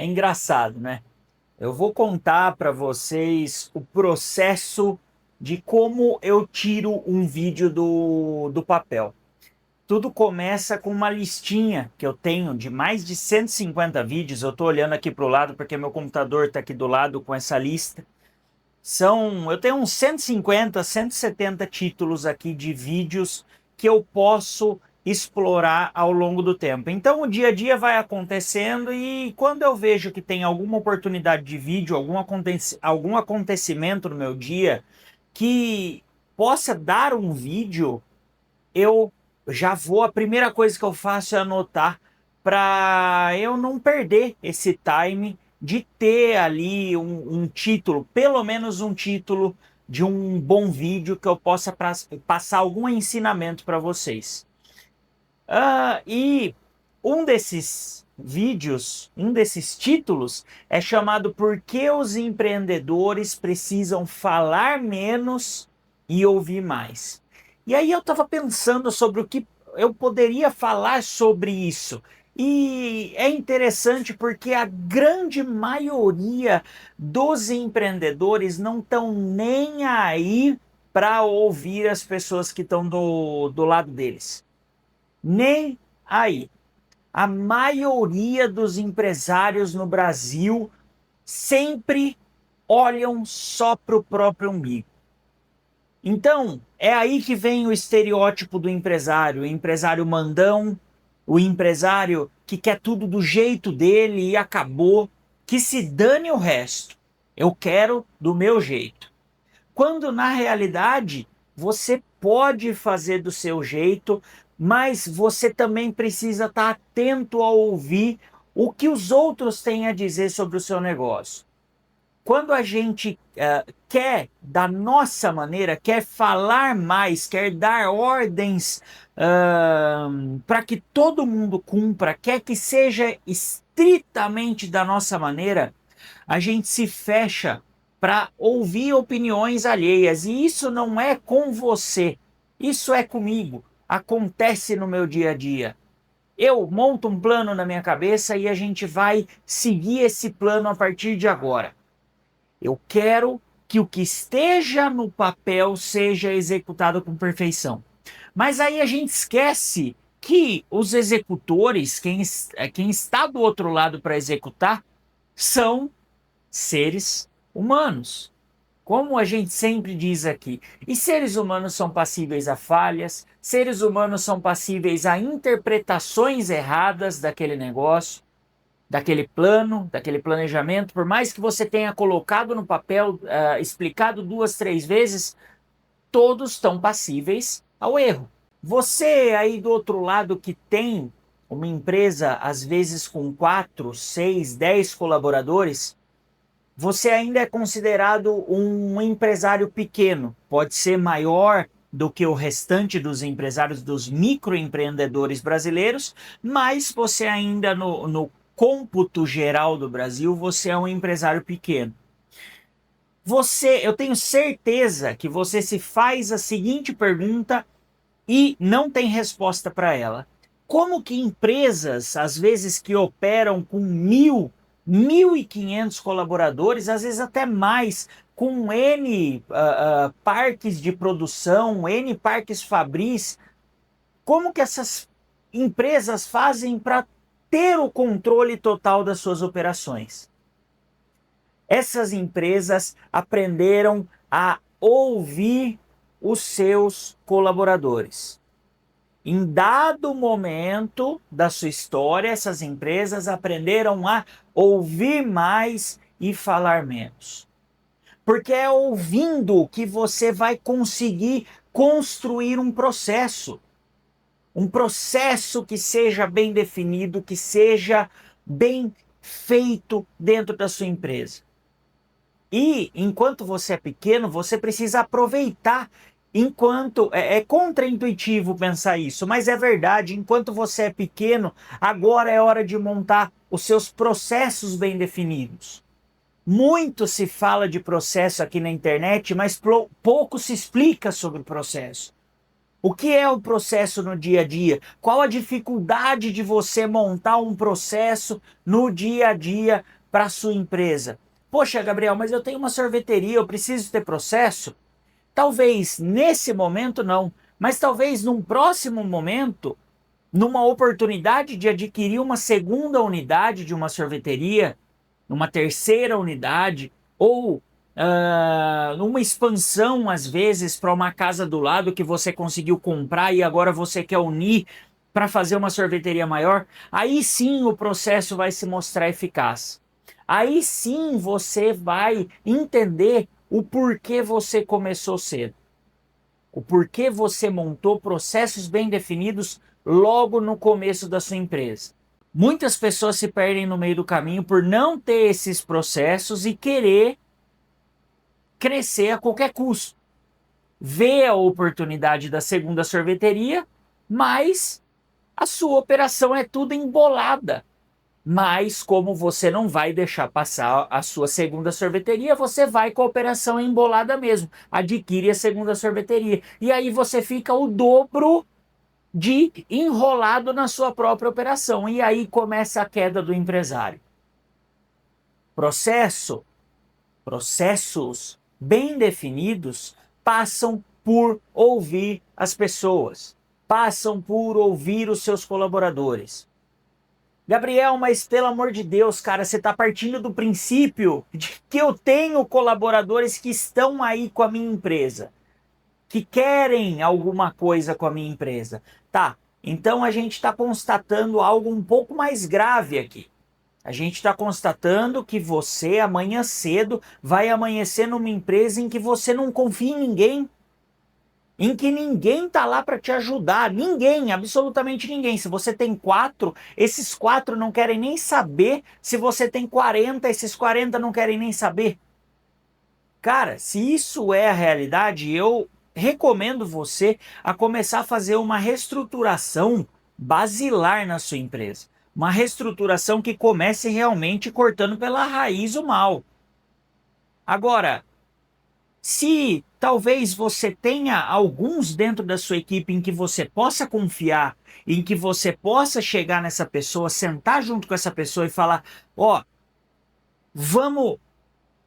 É engraçado, né? Eu vou contar para vocês o processo de como eu tiro um vídeo do papel. Tudo começa com uma listinha que eu tenho de mais de 150 vídeos. Eu estou olhando aqui para o lado porque meu computador está aqui do lado com essa lista. Eu tenho uns 150, 170 títulos aqui de vídeos que eu posso explorar ao longo do tempo. Então o dia a dia vai acontecendo e quando eu vejo que tem alguma oportunidade de vídeo, algum acontecimento no meu dia que possa dar um vídeo, eu já vou, a primeira coisa que eu faço é anotar para eu não perder esse time de ter ali um título, pelo menos um título de um bom vídeo que eu possa passar algum ensinamento para vocês. E um desses vídeos, um desses títulos é chamado Por que os empreendedores precisam falar menos e ouvir mais? E aí eu estava pensando sobre o que eu poderia falar sobre isso. E é interessante porque a grande maioria dos empreendedores não estão nem aí para ouvir as pessoas que estão do lado deles. Nem aí. A maioria dos empresários no Brasil sempre olham só para o próprio umbigo. Então, é aí que vem o estereótipo do empresário, o empresário mandão, o empresário que quer tudo do jeito dele e acabou, que se dane o resto. Eu quero do meu jeito. Quando na realidade você pode fazer do seu jeito, mas você também precisa estar atento a ouvir o que os outros têm a dizer sobre o seu negócio. Quando a gente quer da nossa maneira, quer falar mais, quer dar ordens para que todo mundo cumpra, quer que seja estritamente da nossa maneira, a gente se fecha para ouvir opiniões alheias. E isso não é com você, isso é comigo. Acontece no meu dia a dia. Eu monto um plano na minha cabeça e a gente vai seguir esse plano a partir de agora. Eu quero que o que esteja no papel seja executado com perfeição. Mas aí a gente esquece que os executores, quem está do outro lado para executar, são seres humanos. Como a gente sempre diz aqui, e seres humanos são passíveis a falhas, seres humanos são passíveis a interpretações erradas daquele negócio, daquele plano, daquele planejamento, por mais que você tenha colocado no papel, explicado duas, três vezes, todos estão passíveis ao erro. Você aí do outro lado que tem uma empresa, às vezes com 4, 6, 10 colaboradores, você ainda é considerado um empresário pequeno. Pode ser maior do que o restante dos empresários, dos microempreendedores brasileiros, mas você ainda no cômputo geral do Brasil, você é um empresário pequeno. Eu tenho certeza que você se faz a seguinte pergunta e não tem resposta para ela. Como que empresas, às vezes que operam com 1.000, 1.500 colaboradores, às vezes até mais, com N parques de produção, N parques fabris, como que essas empresas fazem para ter o controle total das suas operações? Essas empresas aprenderam a ouvir os seus colaboradores. Em dado momento da sua história, essas empresas aprenderam a ouvir mais e falar menos. Porque é ouvindo que você vai conseguir construir um processo. Um processo que seja bem definido, que seja bem feito dentro da sua empresa. E enquanto você é pequeno, você precisa aproveitar. Enquanto é contraintuitivo pensar isso, mas é verdade. Enquanto você é pequeno, agora é hora de montar os seus processos bem definidos. Muito se fala de processo aqui na internet, mas pouco se explica sobre o processo. O que é o processo no dia a dia? Qual a dificuldade de você montar um processo no dia a dia para a sua empresa? Poxa, Gabriel, mas eu tenho uma sorveteria, eu preciso ter processo? Talvez nesse momento não, mas talvez num próximo momento, numa oportunidade de adquirir uma segunda unidade de uma sorveteria, uma terceira unidade, ou numa expansão, às vezes, para uma casa do lado que você conseguiu comprar e agora você quer unir para fazer uma sorveteria maior, aí sim o processo vai se mostrar eficaz. Aí sim você vai entender o porquê você começou cedo. O porquê você montou processos bem definidos logo no começo da sua empresa. Muitas pessoas se perdem no meio do caminho por não ter esses processos e querer crescer a qualquer custo. Vê a oportunidade da segunda sorveteria, mas a sua operação é tudo embolada. Mas como você não vai deixar passar a sua segunda sorveteria, você vai com a operação embolada mesmo. Adquire a segunda sorveteria. E aí você fica o dobro de enrolado na sua própria operação. E aí começa a queda do empresário. Processos bem definidos passam por ouvir as pessoas, passam por ouvir os seus colaboradores. Gabriel, mas pelo amor de Deus, cara, você está partindo do princípio de que eu tenho colaboradores que estão aí com a minha empresa, que querem alguma coisa com a minha empresa. Tá, então a gente está constatando algo um pouco mais grave aqui. A gente está constatando que você, amanhã cedo, vai amanhecer numa empresa em que você não confia em ninguém, em que ninguém está lá para te ajudar. Ninguém, absolutamente ninguém. Se você tem 4, esses 4 não querem nem saber. Se você tem 40, esses 40 não querem nem saber. Cara, se isso é a realidade, eu recomendo você a começar a fazer uma reestruturação basilar na sua empresa. Uma reestruturação que comece realmente cortando pela raiz o mal. Agora, se talvez você tenha alguns dentro da sua equipe em que você possa confiar, em que você possa chegar nessa pessoa, sentar junto com essa pessoa e falar: ó, vamos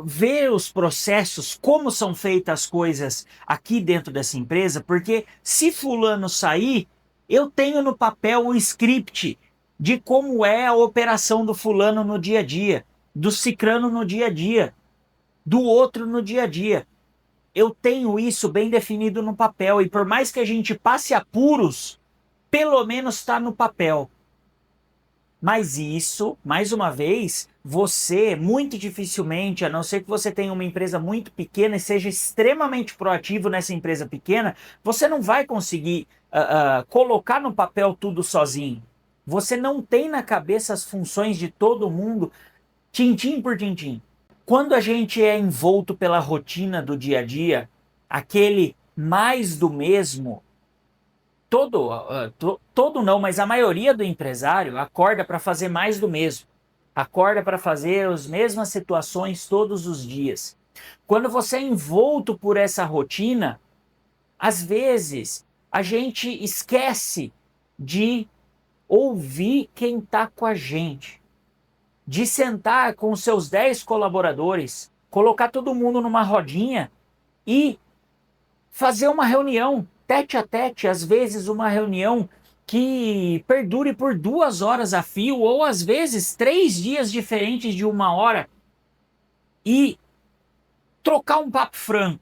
ver os processos, como são feitas as coisas aqui dentro dessa empresa, porque se fulano sair, eu tenho no papel o script de como é a operação do fulano no dia a dia, do cicrano no dia a dia, do outro no dia a dia. Eu tenho isso bem definido no papel e por mais que a gente passe apuros, pelo menos está no papel. Mas isso, mais uma vez, você muito dificilmente, a não ser que você tenha uma empresa muito pequena e seja extremamente proativo nessa empresa pequena, você não vai conseguir colocar no papel tudo sozinho. Você não tem na cabeça as funções de todo mundo, tintim por tintim. Quando a gente é envolto pela rotina do dia a dia, aquele mais do mesmo, todo não, mas a maioria do empresário acorda para fazer mais do mesmo. Acorda para fazer as mesmas situações todos os dias. Quando você é envolto por essa rotina, às vezes a gente esquece de ouvir quem está com a gente. De sentar com os seus 10 colaboradores, colocar todo mundo numa rodinha e fazer uma reunião tete a tete, às vezes uma reunião que perdure por 2 horas a fio, ou às vezes 3 dias diferentes de 1 hora, e trocar um papo franco.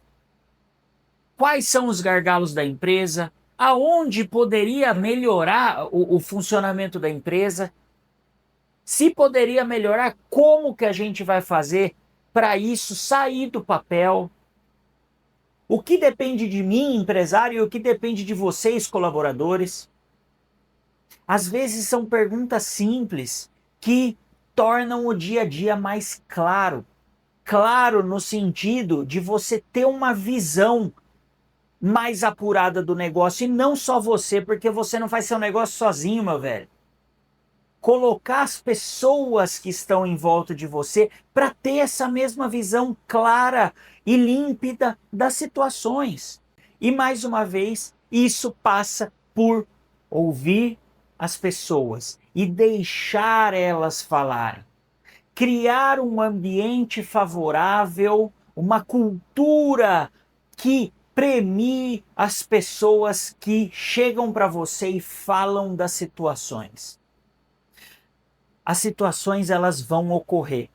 Quais são os gargalos da empresa? Aonde poderia melhorar o funcionamento da empresa? Se poderia melhorar, como que a gente vai fazer para isso sair do papel? O que depende de mim, empresário, e o que depende de vocês, colaboradores? Às vezes são perguntas simples que tornam o dia a dia mais claro. Claro no sentido de você ter uma visão mais apurada do negócio, e não só você, porque você não faz seu negócio sozinho, meu velho. Colocar as pessoas que estão em volta de você para ter essa mesma visão clara e límpida das situações. E mais uma vez, Isso passa por ouvir as pessoas e deixar elas falarem. Criar um ambiente favorável, uma cultura que premie as pessoas que chegam para você e falam das situações. As situações elas vão ocorrer.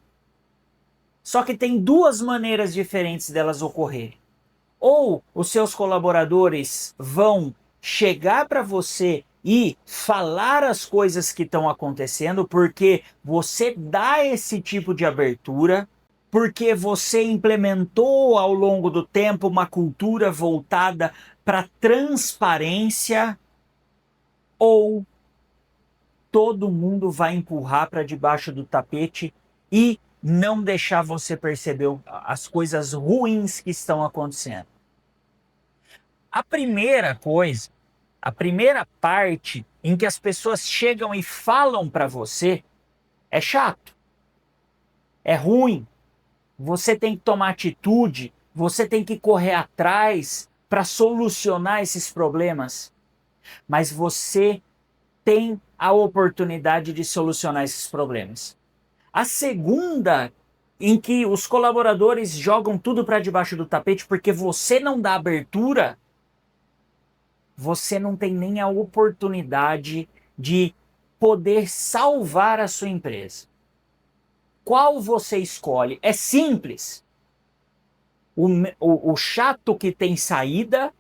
Só que tem duas maneiras diferentes delas ocorrerem. Ou os seus colaboradores vão chegar para você e falar as coisas que estão acontecendo, porque você dá esse tipo de abertura, porque você implementou ao longo do tempo uma cultura voltada para transparência, ou todo mundo vai empurrar para debaixo do tapete e não deixar você perceber as coisas ruins que estão acontecendo. A primeira coisa, a primeira parte em que as pessoas chegam e falam para você é chato, é ruim, você tem que tomar atitude, você tem que correr atrás para solucionar esses problemas, mas você tem a oportunidade de solucionar esses problemas. A segunda, em que os colaboradores jogam tudo para debaixo do tapete porque você não dá abertura, você não tem nem a oportunidade de poder salvar a sua empresa. Qual você escolhe? É simples. O chato que tem saída,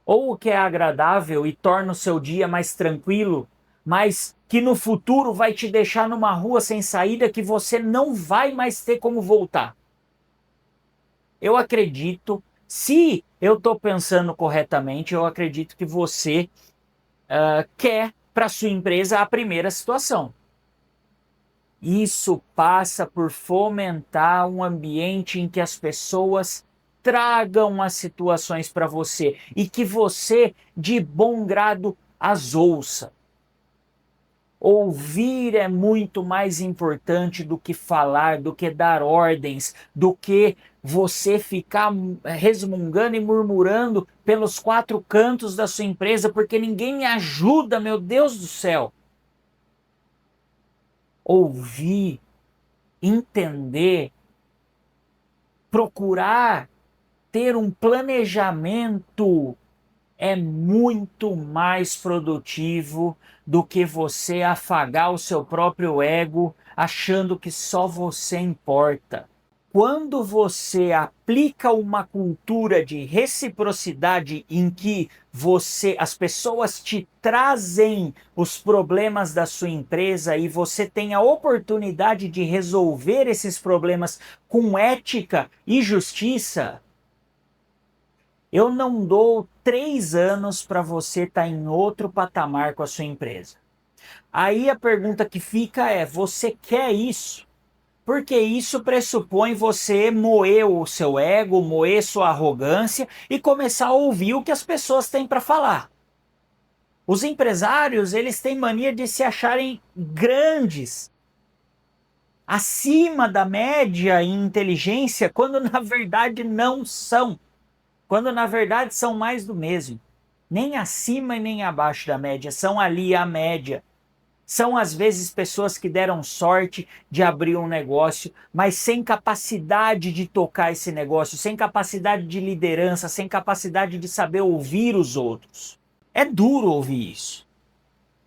ou o que é agradável e torna o seu dia mais tranquilo, mas que no futuro vai te deixar numa rua sem saída que você não vai mais ter como voltar. Eu acredito, se eu estou pensando corretamente, eu acredito que você quer para sua empresa a primeira situação. Isso passa por fomentar um ambiente em que as pessoas tragam as situações para você e que você, de bom grado, as ouça. Ouvir é muito mais importante do que falar, do que dar ordens, do que você ficar resmungando e murmurando pelos quatro cantos da sua empresa, porque ninguém me ajuda, meu Deus do céu. Ouvir, entender, procurar ter um planejamento é muito mais produtivo do que você afagar o seu próprio ego achando que só você importa. Quando você aplica uma cultura de reciprocidade em que as pessoas te trazem os problemas da sua empresa e você tem a oportunidade de resolver esses problemas com ética e justiça, eu não dou 3 anos para você estar em outro patamar com a sua empresa. Aí a pergunta que fica é: você quer isso? Porque isso pressupõe você moer o seu ego, moer sua arrogância e começar a ouvir o que as pessoas têm para falar. Os empresários, eles têm mania de se acharem grandes, acima da média em inteligência, quando na verdade não são. Quando na verdade são mais do mesmo. Nem acima e nem abaixo da média, são ali a média. São às vezes pessoas que deram sorte de abrir um negócio, mas sem capacidade de tocar esse negócio, sem capacidade de liderança, sem capacidade de saber ouvir os outros. É duro ouvir isso.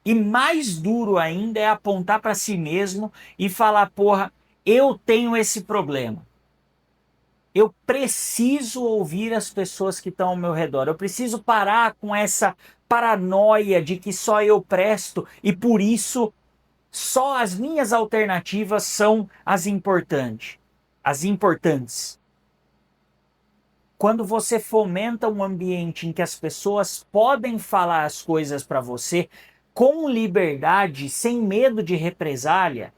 E mais duro ainda é apontar para si mesmo e falar: porra, eu tenho esse problema. Eu preciso ouvir as pessoas que estão ao meu redor. Eu preciso parar com essa paranoia de que só eu presto e por isso só as minhas alternativas são as importantes. As importantes. Quando você fomenta um ambiente em que as pessoas podem falar as coisas para você com liberdade, sem medo de represália,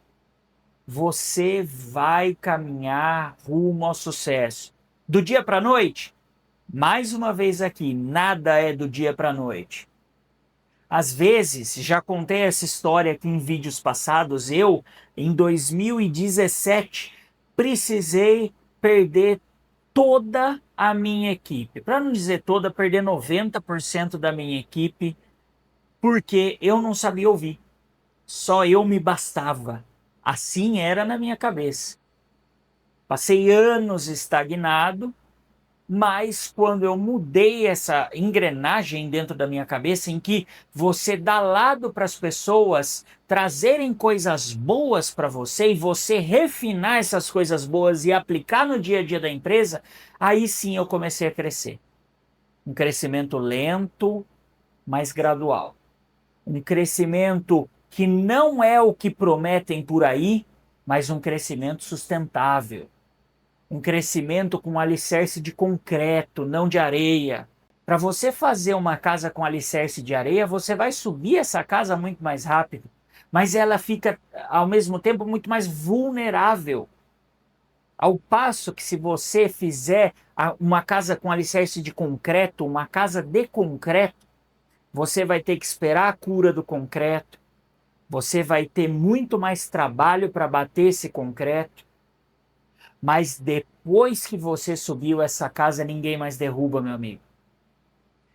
você vai caminhar rumo ao sucesso. Do dia para a noite? Mais uma vez aqui, nada é do dia para a noite. Às vezes, já contei essa história aqui em vídeos passados, eu, em 2017, precisei perder toda a minha equipe. Para não dizer toda, perder 90% da minha equipe, porque eu não sabia ouvir. Só eu me bastava. Assim era na minha cabeça. Passei anos estagnado, mas quando eu mudei essa engrenagem dentro da minha cabeça, em que você dá lado para as pessoas trazerem coisas boas para você e você refinar essas coisas boas e aplicar no dia a dia da empresa, aí sim eu comecei a crescer. Um crescimento lento, mas gradual. Um crescimento que não é o que prometem por aí, mas um crescimento sustentável. Um crescimento com alicerce de concreto, não de areia. Para você fazer uma casa com alicerce de areia, você vai subir essa casa muito mais rápido, mas ela fica, ao mesmo tempo, muito mais vulnerável. Ao passo que se você fizer uma casa com alicerce de concreto, uma casa de concreto, você vai ter que esperar a cura do concreto, você vai ter muito mais trabalho para bater esse concreto, mas depois que você subiu essa casa, ninguém mais derruba, meu amigo.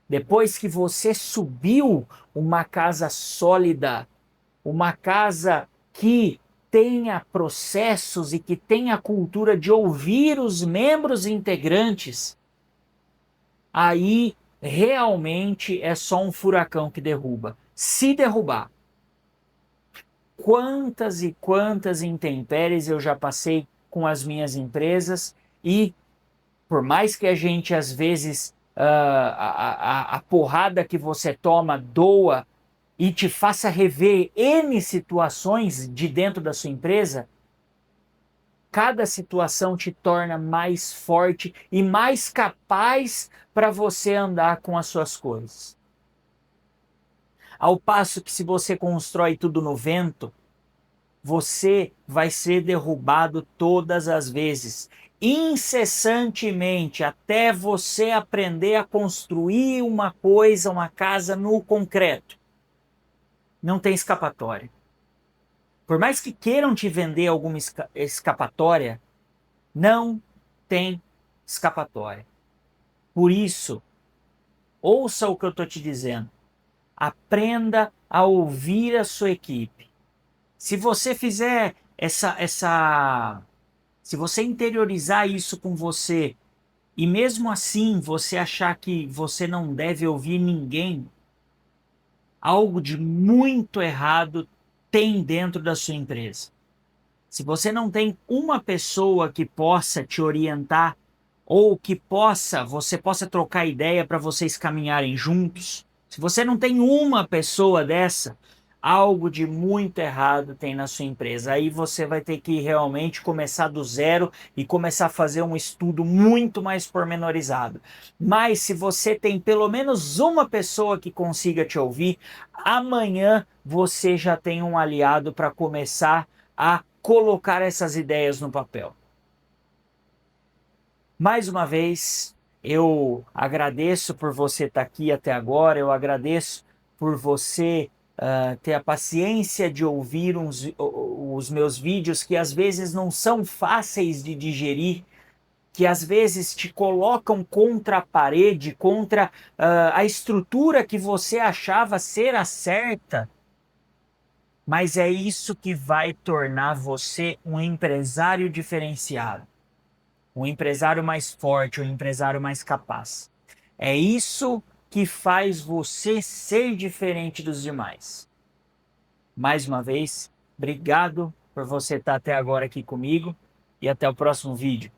Depois que você subiu uma casa sólida, uma casa que tenha processos e que tenha a cultura de ouvir os membros integrantes, aí realmente é só um furacão que derruba. Se derrubar. Quantas e quantas intempéries eu já passei com as minhas empresas e por mais que a gente às vezes a porrada que você toma doa e te faça rever N situações de dentro da sua empresa, cada situação te torna mais forte e mais capaz para você andar com as suas coisas. Ao passo que se você constrói tudo no vento, você vai ser derrubado todas as vezes, incessantemente, até você aprender a construir uma coisa, uma casa no concreto. Não tem escapatória. Por mais que queiram te vender alguma escapatória, não tem escapatória. Por isso, ouça o que eu estou te dizendo. Aprenda a ouvir a sua equipe. Se você fizer se você interiorizar isso com você e mesmo assim você achar que você não deve ouvir ninguém, algo de muito errado tem dentro da sua empresa. Se você não tem uma pessoa que possa te orientar ou que você possa trocar ideia para vocês caminharem juntos, se você não tem uma pessoa dessa, algo de muito errado tem na sua empresa. Aí você vai ter que realmente começar do zero e começar a fazer um estudo muito mais pormenorizado. Mas se você tem pelo menos uma pessoa que consiga te ouvir, amanhã você já tem um aliado para começar a colocar essas ideias no papel. Mais uma vez, eu agradeço por você estar aqui até agora, eu agradeço por você ter a paciência de ouvir os meus vídeos, que às vezes não são fáceis de digerir, que às vezes te colocam contra a parede, contra a estrutura que você achava ser a certa. Mas é isso que vai tornar você um empresário diferenciado, um empresário mais forte, um empresário mais capaz. É isso que faz você ser diferente dos demais. Mais uma vez, obrigado por você estar até agora aqui comigo e até o próximo vídeo.